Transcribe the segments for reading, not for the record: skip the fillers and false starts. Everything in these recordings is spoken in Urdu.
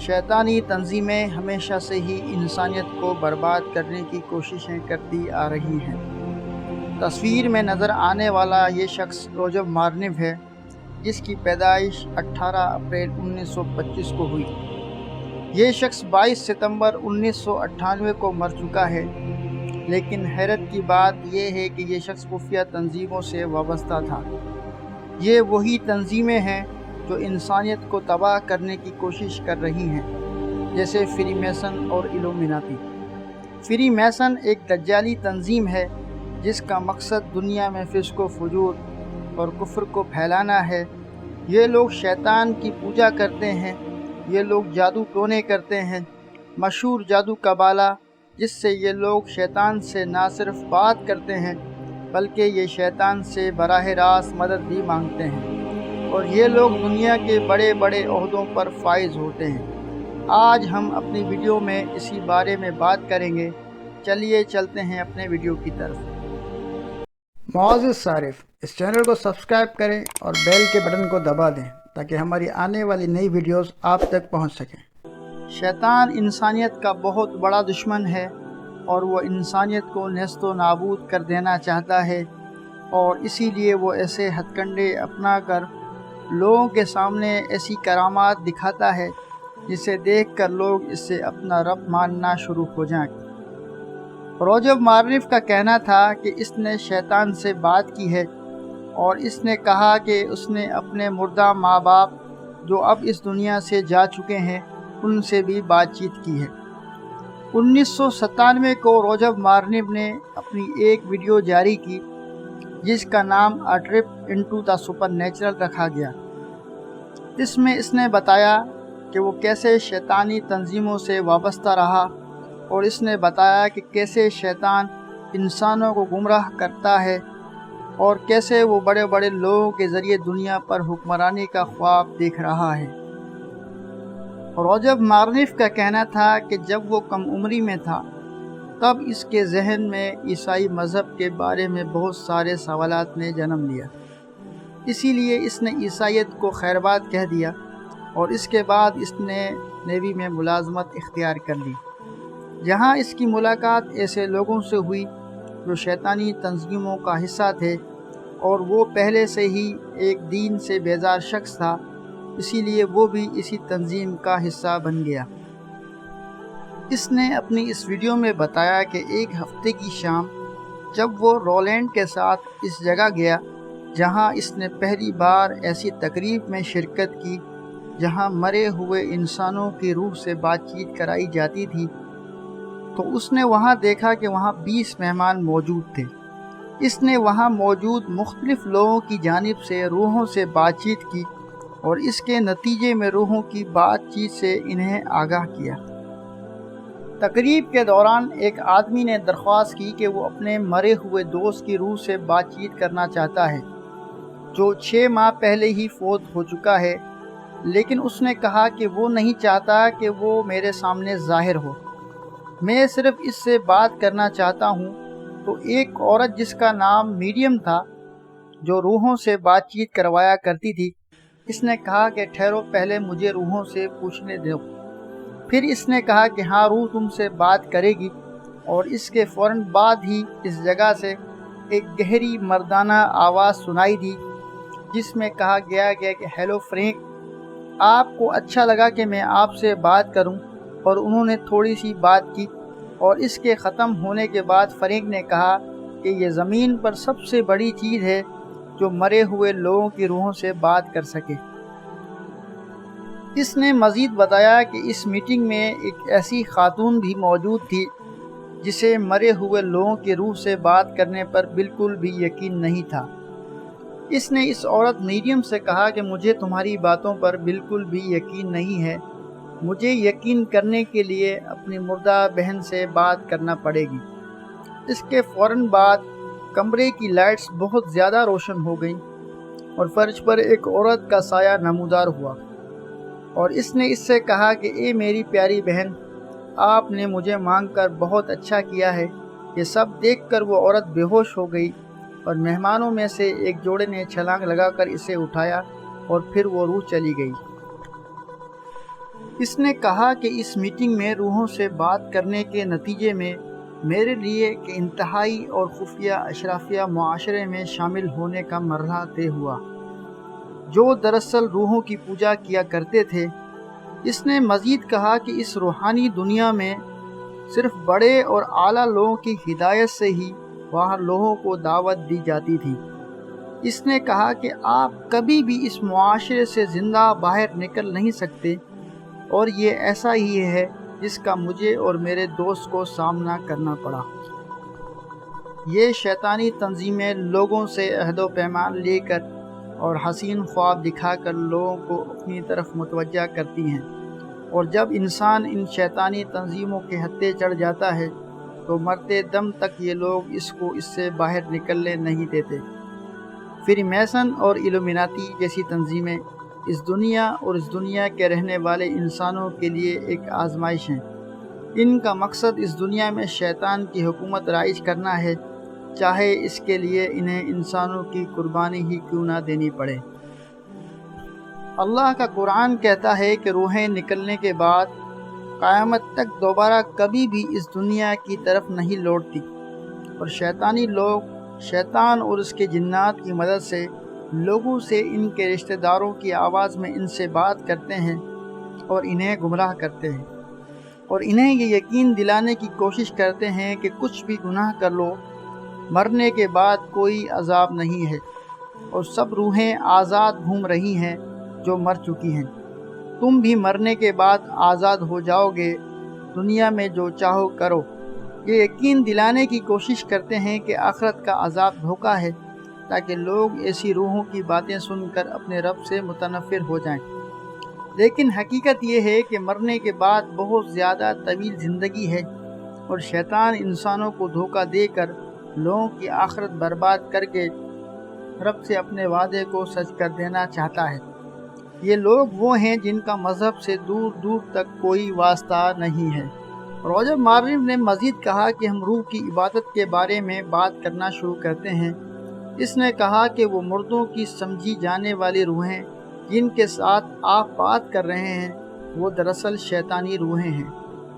شیطانی تنظیمیں ہمیشہ سے ہی انسانیت کو برباد کرنے کی کوششیں کرتی آ رہی ہیں۔ تصویر میں نظر آنے والا یہ شخص روجر مارنیو ہے، جس کی پیدائش 18 اپریل 1925 کو ہوئی۔ یہ شخص 22 ستمبر 1998 کو مر چکا ہے، لیکن حیرت کی بات یہ ہے کہ یہ شخص خفیہ تنظیموں سے وابستہ تھا۔ یہ وہی تنظیمیں ہیں جو انسانیت کو تباہ کرنے کی کوشش کر رہی ہیں، جیسے فری میسن اور ایلومیناتی۔ فری میسن ایک دجالی تنظیم ہے جس کا مقصد دنیا میں فسق و فجور اور کفر کو پھیلانا ہے۔ یہ لوگ شیطان کی پوجا کرتے ہیں، یہ لوگ جادو ٹونے کرتے ہیں۔ مشہور جادو قبالہ، جس سے یہ لوگ شیطان سے نہ صرف بات کرتے ہیں بلکہ یہ شیطان سے براہ راست مدد بھی مانگتے ہیں، اور یہ لوگ دنیا کے بڑے بڑے عہدوں پر فائز ہوتے ہیں۔ آج ہم اپنی ویڈیو میں اسی بارے میں بات کریں گے۔ چلیے چلتے ہیں اپنے ویڈیو کی طرف۔ معزز صارف، اس چینل کو سبسکرائب کریں اور بیل کے بٹن کو دبا دیں تاکہ ہماری آنے والی نئی ویڈیوز آپ تک پہنچ سکیں۔ شیطان انسانیت کا بہت بڑا دشمن ہے اور وہ انسانیت کو نیست و نابود کر دینا چاہتا ہے، اور اسی لیے وہ ایسے ہتھ کنڈے اپنا کر لوگوں کے سامنے ایسی کرامات دکھاتا ہے جسے دیکھ کر لوگ اس سے اپنا رب ماننا شروع ہو جائیں۔ روجر مارنیو کا کہنا تھا کہ اس نے شیطان سے بات کی ہے، اور اس نے کہا کہ اس نے اپنے مردہ ماں باپ جو اب اس دنیا سے جا چکے ہیں ان سے بھی بات چیت کی ہے۔ 1997 کو روجر مارنیو نے اپنی ایک ویڈیو جاری کی جس کا نام a trip into the super natural رکھا گیا۔ اس میں اس نے بتایا کہ وہ کیسے شیطانی تنظیموں سے وابستہ رہا، اور اس نے بتایا کہ کیسے شیطان انسانوں کو گمراہ کرتا ہے اور کیسے وہ بڑے بڑے لوگوں کے ذریعے دنیا پر حکمرانی کا خواب دیکھ رہا ہے۔ روجر مارنیو کا کہنا تھا کہ جب وہ کم عمری میں تھا تب اس کے ذہن میں عیسائی مذہب کے بارے میں بہت سارے سوالات نے جنم لیا۔ اسی لیے اس نے عیسائیت کو خیرباد کہہ دیا، اور اس کے بعد اس نے نیوی میں ملازمت اختیار کر لی، جہاں اس کی ملاقات ایسے لوگوں سے ہوئی جو شیطانی تنظیموں کا حصہ تھے، اور وہ پہلے سے ہی ایک دین سے بیزار شخص تھا، اسی لیے وہ بھی اسی تنظیم کا حصہ بن گیا۔ اس نے اپنی اس ویڈیو میں بتایا کہ ایک ہفتے کی شام جب وہ رولینڈ کے ساتھ اس جگہ گیا جہاں اس نے پہلی بار ایسی تقریب میں شرکت کی جہاں مرے ہوئے انسانوں کی روح سے بات چیت کرائی جاتی تھی، تو اس نے وہاں دیکھا کہ وہاں 20 مہمان موجود تھے۔ اس نے وہاں موجود مختلف لوگوں کی جانب سے روحوں سے بات چیت کی، اور اس کے نتیجے میں روحوں کی بات چیت سے انہیں آگاہ کیا۔ تقریب کے دوران ایک آدمی نے درخواست کی کہ وہ اپنے مرے ہوئے دوست کی روح سے بات چیت کرنا چاہتا ہے، جو 6 ماہ پہلے ہی فوت ہو چکا ہے، لیکن اس نے کہا کہ وہ نہیں چاہتا کہ وہ میرے سامنے ظاہر ہو، میں صرف اس سے بات کرنا چاہتا ہوں۔ تو ایک عورت جس کا نام میڈیم تھا، جو روحوں سے بات چیت کروایا کرتی تھی، اس نے کہا کہ ٹھہرو، پہلے مجھے روحوں سے پوچھنے دو۔ پھر اس نے کہا کہ ہاں، روح تم سے بات کرے گی، اور اس کے فوراً بعد ہی اس جگہ سے ایک گہری مردانہ آواز سنائی دی جس میں کہا گیا کہ ہیلو فرینک، آپ کو اچھا لگا کہ میں آپ سے بات کروں، اور انہوں نے تھوڑی سی بات کی، اور اس کے ختم ہونے کے بعد فرینک نے کہا کہ یہ زمین پر سب سے بڑی چیز ہے جو مرے ہوئے لوگوں کی روحوں سے بات کر سکے۔ اس نے مزید بتایا کہ اس میٹنگ میں ایک ایسی خاتون بھی موجود تھی جسے مرے ہوئے لوگوں کی روح سے بات کرنے پر بالکل بھی یقین نہیں تھا۔ اس نے اس عورت میڈیم سے کہا کہ مجھے تمہاری باتوں پر بالکل بھی یقین نہیں ہے، مجھے یقین کرنے کے لیے اپنی مردہ بہن سے بات کرنا پڑے گی۔ اس کے فوراً بعد کمرے کی لائٹس بہت زیادہ روشن ہو گئیں، اور فرش پر ایک عورت کا سایہ نمودار ہوا، اور اس نے اس سے کہا کہ اے میری پیاری بہن، آپ نے مجھے مانگ کر بہت اچھا کیا ہے۔ یہ سب دیکھ کر وہ عورت بے ہوش ہو گئی، اور مہمانوں میں سے ایک جوڑے نے چھلانگ لگا کر اسے اٹھایا، اور پھر وہ روح چلی گئی۔ اس نے کہا کہ اس میٹنگ میں روحوں سے بات کرنے کے نتیجے میں میرے لیے ایک انتہائی اور خفیہ اشرافیہ معاشرے میں شامل ہونے کا مرحلہ طے ہوا، جو دراصل روحوں کی پوجا کیا کرتے تھے۔ اس نے مزید کہا کہ اس روحانی دنیا میں صرف بڑے اور اعلیٰ لوگوں کی ہدایت سے ہی وہاں لوگوں کو دعوت دی جاتی تھی۔ اس نے کہا کہ آپ کبھی بھی اس معاشرے سے زندہ باہر نکل نہیں سکتے، اور یہ ایسا ہی ہے جس کا مجھے اور میرے دوست کو سامنا کرنا پڑا۔ یہ شیطانی تنظیمیں لوگوں سے عہد و پیمان لے کر اور حسین خواب دکھا کر لوگوں کو اپنی طرف متوجہ کرتی ہیں، اور جب انسان ان شیطانی تنظیموں کے ہتھے چڑھ جاتا ہے تو مرتے دم تک یہ لوگ اس کو اس سے باہر نکلنے نہیں دیتے۔ فری میسن اور ایلومیناتی جیسی تنظیمیں اس دنیا اور اس دنیا کے رہنے والے انسانوں کے لیے ایک آزمائش ہیں۔ ان کا مقصد اس دنیا میں شیطان کی حکومت رائج کرنا ہے، چاہے اس کے لیے انہیں انسانوں کی قربانی ہی کیوں نہ دینی پڑے۔ اللہ کا قرآن کہتا ہے کہ روحیں نکلنے کے بعد قیامت تک دوبارہ کبھی بھی اس دنیا کی طرف نہیں لوٹتی، اور شیطانی لوگ شیطان اور اس کے جنات کی مدد سے لوگوں سے ان کے رشتہ داروں کی آواز میں ان سے بات کرتے ہیں اور انہیں گمراہ کرتے ہیں، اور انہیں یہ یقین دلانے کی کوشش کرتے ہیں کہ کچھ بھی گناہ کر لو، مرنے کے بعد کوئی عذاب نہیں ہے، اور سب روحیں آزاد گھوم رہی ہیں جو مر چکی ہیں۔ تم بھی مرنے کے بعد آزاد ہو جاؤ گے، دنیا میں جو چاہو کرو۔ یہ یقین دلانے کی کوشش کرتے ہیں کہ آخرت کا عذاب دھوکہ ہے، تاکہ لوگ ایسی روحوں کی باتیں سن کر اپنے رب سے متنفر ہو جائیں۔ لیکن حقیقت یہ ہے کہ مرنے کے بعد بہت زیادہ طویل زندگی ہے، اور شیطان انسانوں کو دھوکہ دے کر لوگوں کی آخرت برباد کر کے رب سے اپنے وعدے کو سچ کر دینا چاہتا ہے۔ یہ لوگ وہ ہیں جن کا مذہب سے دور دور تک کوئی واسطہ نہیں ہے۔ روجر مارلن نے مزید کہا کہ ہم روح کی عبادت کے بارے میں بات کرنا شروع کرتے ہیں۔ اس نے کہا کہ وہ مردوں کی سمجھی جانے والی روحیں جن کے ساتھ آپ بات کر رہے ہیں، وہ دراصل شیطانی روحیں ہیں۔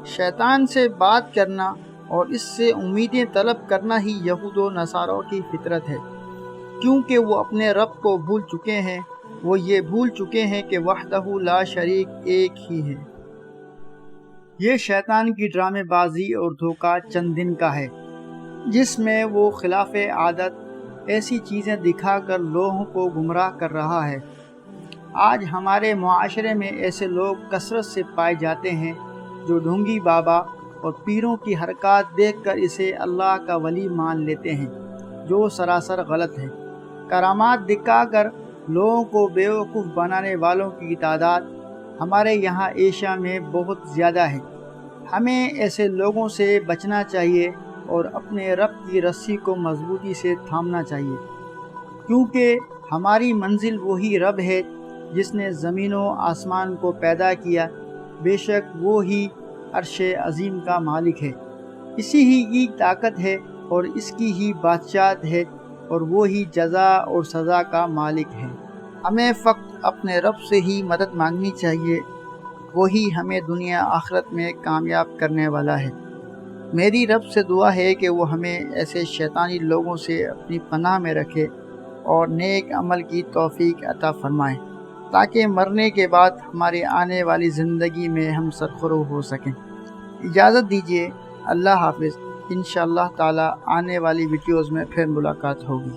شیطان سے بات کرنا اور اس سے امیدیں طلب کرنا ہی یہود و نصاروں کی فطرت ہے، کیونکہ وہ اپنے رب کو بھول چکے ہیں۔ وہ یہ بھول چکے ہیں کہ وحدہ لا شریک ایک ہی ہے۔ یہ شیطان کی ڈرامے بازی اور دھوکہ چند دن کا ہے، جس میں وہ خلاف عادت ایسی چیزیں دکھا کر لوگوں کو گمراہ کر رہا ہے۔ آج ہمارے معاشرے میں ایسے لوگ کثرت سے پائے جاتے ہیں جو ڈھونگی بابا اور پیروں کی حرکات دیکھ کر اسے اللہ کا ولی مان لیتے ہیں، جو سراسر غلط ہے۔ کرامات دکھا کر لوگوں کو بیوقوف بنانے والوں کی تعداد ہمارے یہاں ایشیا میں بہت زیادہ ہے۔ ہمیں ایسے لوگوں سے بچنا چاہیے اور اپنے رب کی رسی کو مضبوطی سے تھامنا چاہیے، کیونکہ ہماری منزل وہی رب ہے جس نے زمین و آسمان کو پیدا کیا۔ بے شک وہ ہی عرش عظیم کا مالک ہے، اسی ہی کی طاقت ہے اور اس کی ہی بادشاہت ہے، اور وہی جزا اور سزا کا مالک ہے۔ ہمیں فقط اپنے رب سے ہی مدد مانگنی چاہیے، وہی ہمیں دنیا آخرت میں کامیاب کرنے والا ہے۔ میری رب سے دعا ہے کہ وہ ہمیں ایسے شیطانی لوگوں سے اپنی پناہ میں رکھے اور نیک عمل کی توفیق عطا فرمائے، تاکہ مرنے کے بعد ہماری آنے والی زندگی میں ہم سرخرو ہو سکیں۔ اجازت دیجیے، اللہ حافظ۔ انشاءاللہ تعالی آنے والی ویڈیوز میں پھر ملاقات ہوگی۔